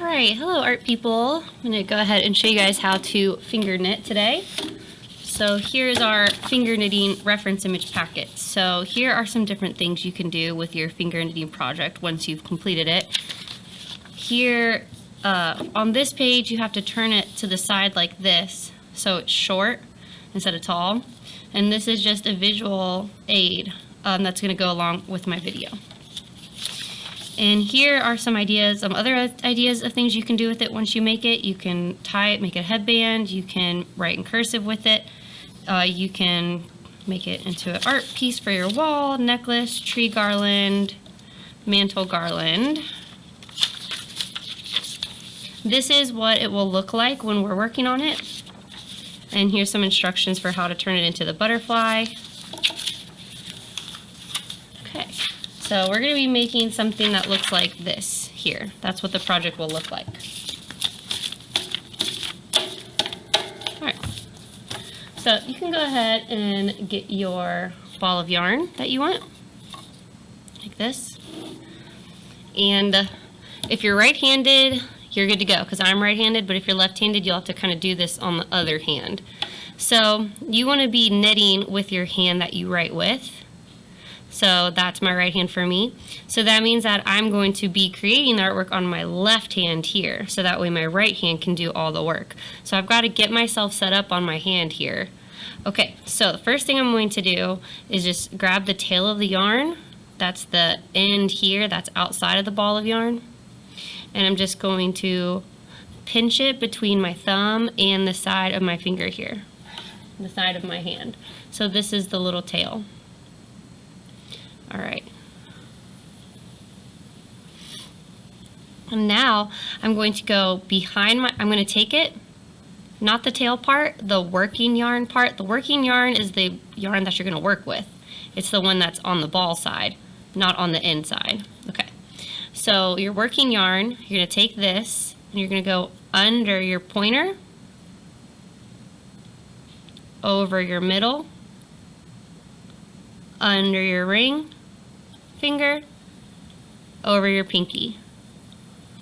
Alright, hello art people. I'm going to go ahead and show you guys how to finger knit today. So here's our finger knitting reference image packet. So here are some different things you can do with your finger knitting project once you've completed it. Here on this page you have to turn it to the side like this so it's short instead of tall. And this is just a visual aid that's going to go along with my video. And here are some ideas, some other ideas of things you can do with it once you make it. You can tie it, make it a headband, you can write in cursive with it, you can make it into an art piece for your wall, necklace, tree garland, mantle garland. This is what it will look like when we're working on it. And here's some instructions for how to turn it into the butterfly. Okay. So we're going to be making something that looks like this here. That's what the project will look like. Alright, so you can go ahead and get your ball of yarn that you want, like this. And if you're right-handed, you're good to go, because I'm right-handed, but if you're left-handed, you'll have to kind of do this on the other hand. So you want to be knitting with your hand that you write with. So that's my right hand for me. So that means that I'm going to be creating the artwork on my left hand here. So that way my right hand can do all the work. So I've got to get myself set up on my hand here. Okay, so the first thing I'm going to do is just grab the tail of the yarn. That's the end here, that's outside of the ball of yarn. And I'm just going to pinch it between my thumb and the side of my finger here, the side of my hand. So this is the little tail. All right. And now I'm going to go behind I'm going to take it, not the tail part, the working yarn part. The working yarn is the yarn that you're going to work with. It's the one that's on the ball side, not on the inside. Okay. So your working yarn, you're going to take this and you're going to go under your pointer, over your middle, under your ring finger, over your pinky.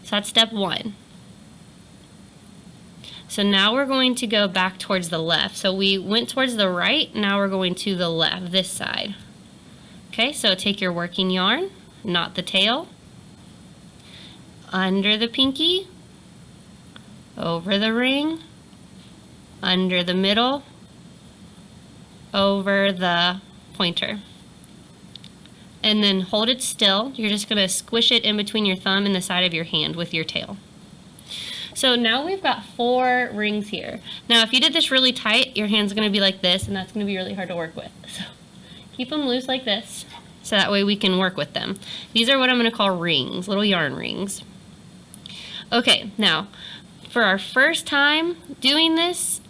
So that's step one. So now we're going to go back towards the left. So we went towards the right, now we're going to the left, this side. Okay, so take your working yarn, not the tail, under the pinky, over the ring, under the middle, over the pointer. And then hold it still. You're just going to squish it in between your thumb and the side of your hand with your tail. So now we've got 4 rings here. Now if you did this really tight, your hand's going to be like this, and that's going to be really hard to work with. So keep them loose like this, so that way we can work with them. These are what I'm going to call rings, little yarn rings. Okay, now for our first time doing this,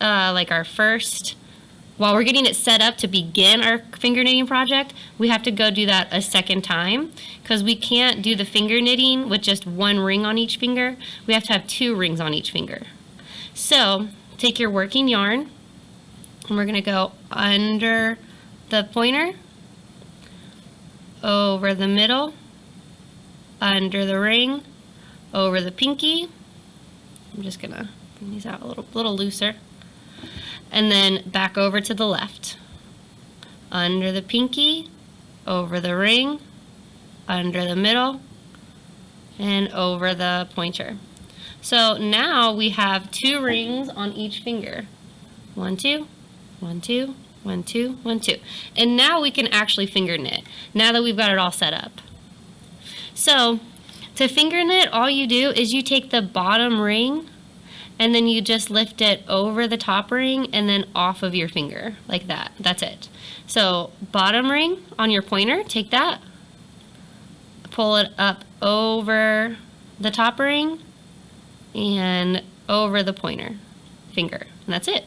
while we're getting it set up to begin our finger knitting project, we have to go do that a second time, because we can't do the finger knitting with just 1 ring on each finger. We have to have 2 rings on each finger. So take your working yarn and we're going to go under the pointer, over the middle, under the ring, over the pinky. I'm just going to bring these out a little looser. And then back over to the left. Under the pinky, over the ring, under the middle, and over the pointer. So now we have 2 rings on each finger. 1, 2, 1, 2, 1, 2, 1, 2. And now we can actually finger knit, now that we've got it all set up. So to finger knit, all you do is you take the bottom ring and then you just lift it over the top ring and then off of your finger, like that. That's it. So bottom ring on your pointer, take that, pull it up over the top ring and over the pointer finger, and that's it.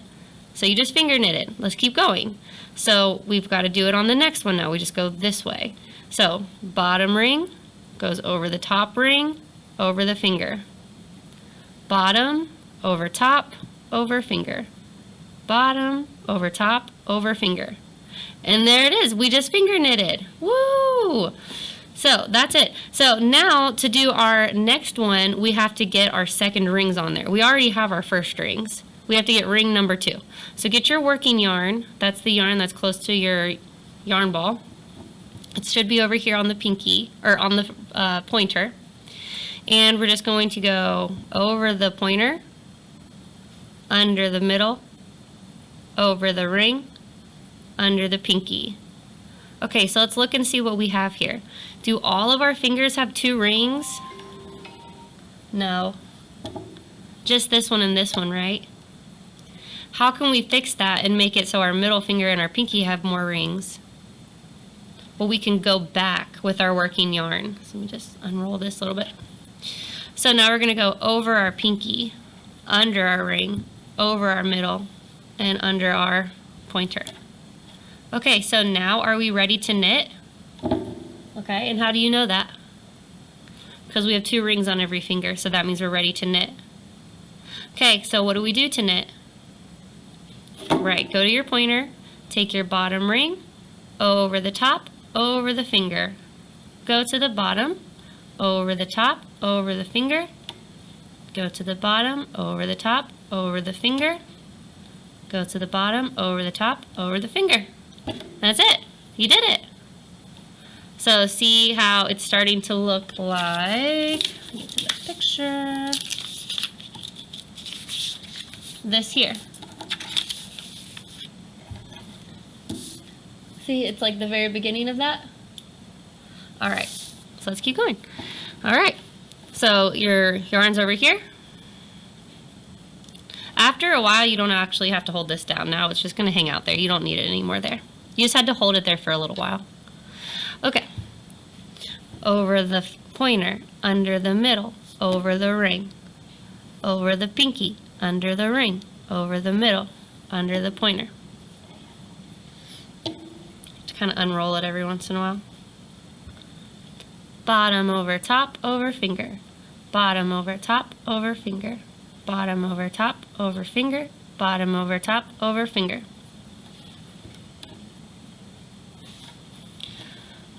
So you just finger knit it. Let's keep going. So we've got to do it on the next one now. We just go this way. So bottom ring goes over the top ring, over the finger. Bottom, over top, over finger. Bottom, over top, over finger. And there it is. We just finger knitted. Woo! So that's it. So now to do our next one, we have to get our second rings on there. We already have our first rings. We have to get ring number 2. So get your working yarn. That's the yarn that's close to your yarn ball. It should be over here on the pinky, or on the pointer. And we're just going to go over the pointer, under the middle, over the ring, under the pinky. Okay, so let's look and see what we have here. Do all of our fingers have 2 rings? No. Just this one and this one, right? How can we fix that and make it so our middle finger and our pinky have more rings? Well, we can go back with our working yarn. So let me just unroll this a little bit. So now we're going to go over our pinky, under our ring, over our middle, and under our pointer. Okay, so now are we ready to knit? Okay, and how do you know that? Because we have 2 rings on every finger, so that means we're ready to knit. Okay, so what do we do to knit? Right, go to your pointer, take your bottom ring, over the top, over the finger. Go to the bottom, over the top, over the finger. Go to the bottom, over the top, over the finger. Go to the bottom, over the top, over the finger. That's it. You did it. So see how it's starting to look like, get to the picture, this here. See, it's like the very beginning of that. All right, so let's keep going. All right, so your yarn's over here. After a while, you don't actually have to hold this down. Now it's just gonna hang out there. You don't need it anymore there. You just had to hold it there for a little while. Okay, over the pointer, under the middle, over the ring, over the pinky, under the ring, over the middle, under the pointer. Just kind of unroll it every once in a while. Bottom over top over finger, bottom over top over finger, bottom over top over finger, bottom over top over finger.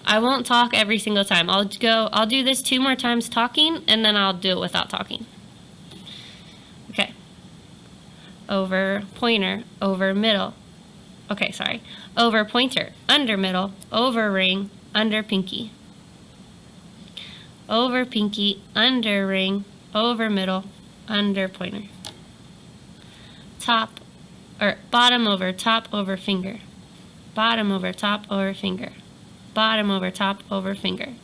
I won't talk every single time. I'll do this 2 more times talking, and then I'll do it without talking. Okay. Over pointer, over middle. Okay, sorry. Over pointer, under middle, over ring, under pinky. Over pinky, under ring, over middle, under pointer. Top, or bottom over top over finger. Bottom over top over finger. Bottom over top over finger.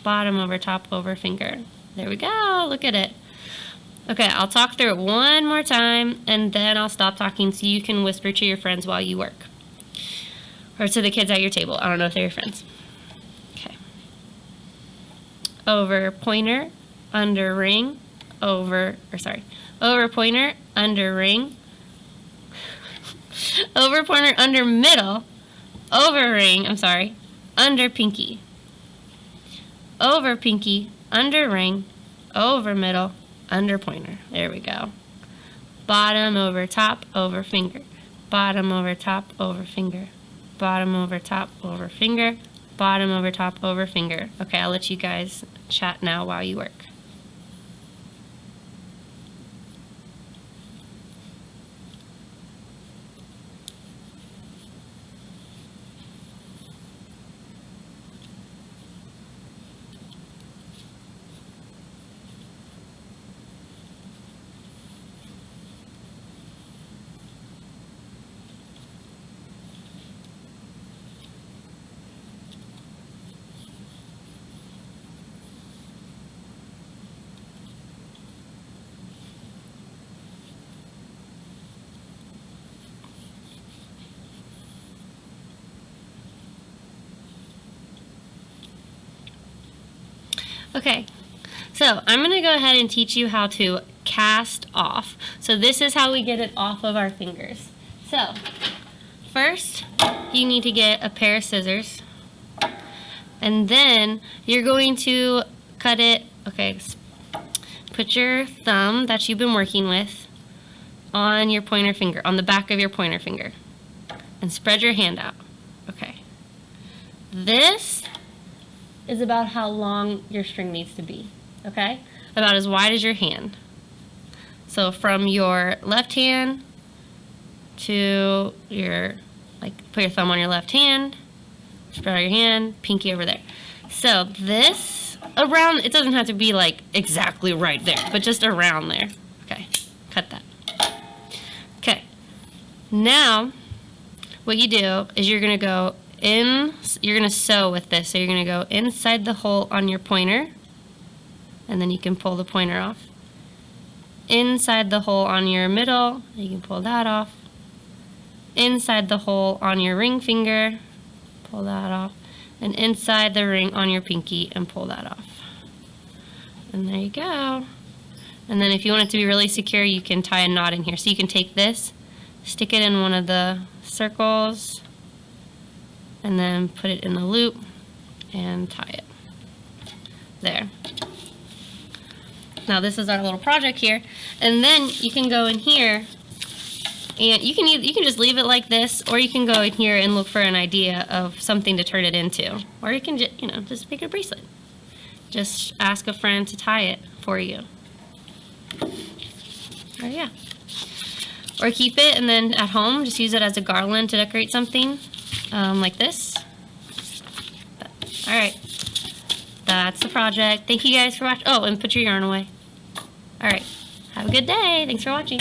Bottom over top over finger. There we go, look at it. Okay, I'll talk through it one more time, and then I'll stop talking so you can whisper to your friends while you work. Or to the kids at your table. I don't know if they're your friends. Okay. Over pointer, under ring, over pointer, under ring, over pointer, under middle, over ring, under pinky. Over pinky, under ring, over middle, under pointer. There we go. Bottom over top over finger. Bottom over top over finger. Bottom over top over finger. Bottom over top over finger. Okay, I'll let you guys chat now while you work. Okay, so I'm going to go ahead and teach you how to cast off. So this is how we get it off of our fingers. So first, you need to get a pair of scissors, and then you're going to cut it. Okay, put your thumb that you've been working with on your pointer finger, on the back of your pointer finger, and spread your hand out. Okay, this is about how long your string needs to be, okay? About as wide as your hand. So from your left hand to your, like, put your thumb on your left hand, spread out your hand, pinky over there. So this, around, it doesn't have to be like exactly right there, but just around there. Okay, cut that. Okay, now what you do is you're gonna go in, you're gonna sew with this. So you're gonna go inside the hole on your pointer, and then you can pull the pointer off. Inside the hole on your middle, you can pull that off. Inside the hole on your ring finger, pull that off. And inside the ring on your pinky and pull that off. And there you go. And then if you want it to be really secure, you can tie a knot in here. So you can take this, stick it in one of the circles, and then put it in the loop and tie it. There. Now this is our little project here. And then you can go in here and you can just leave it like this, or you can go in here and look for an idea of something to turn it into. Or you can just, just make it a bracelet. Just ask a friend to tie it for you. Or yeah. Or keep it and then at home, just use it as a garland to decorate something like this. All right. That's the project. Thank you guys for watching. Oh, and put your yarn away. All right. Have a good day. Thanks for watching.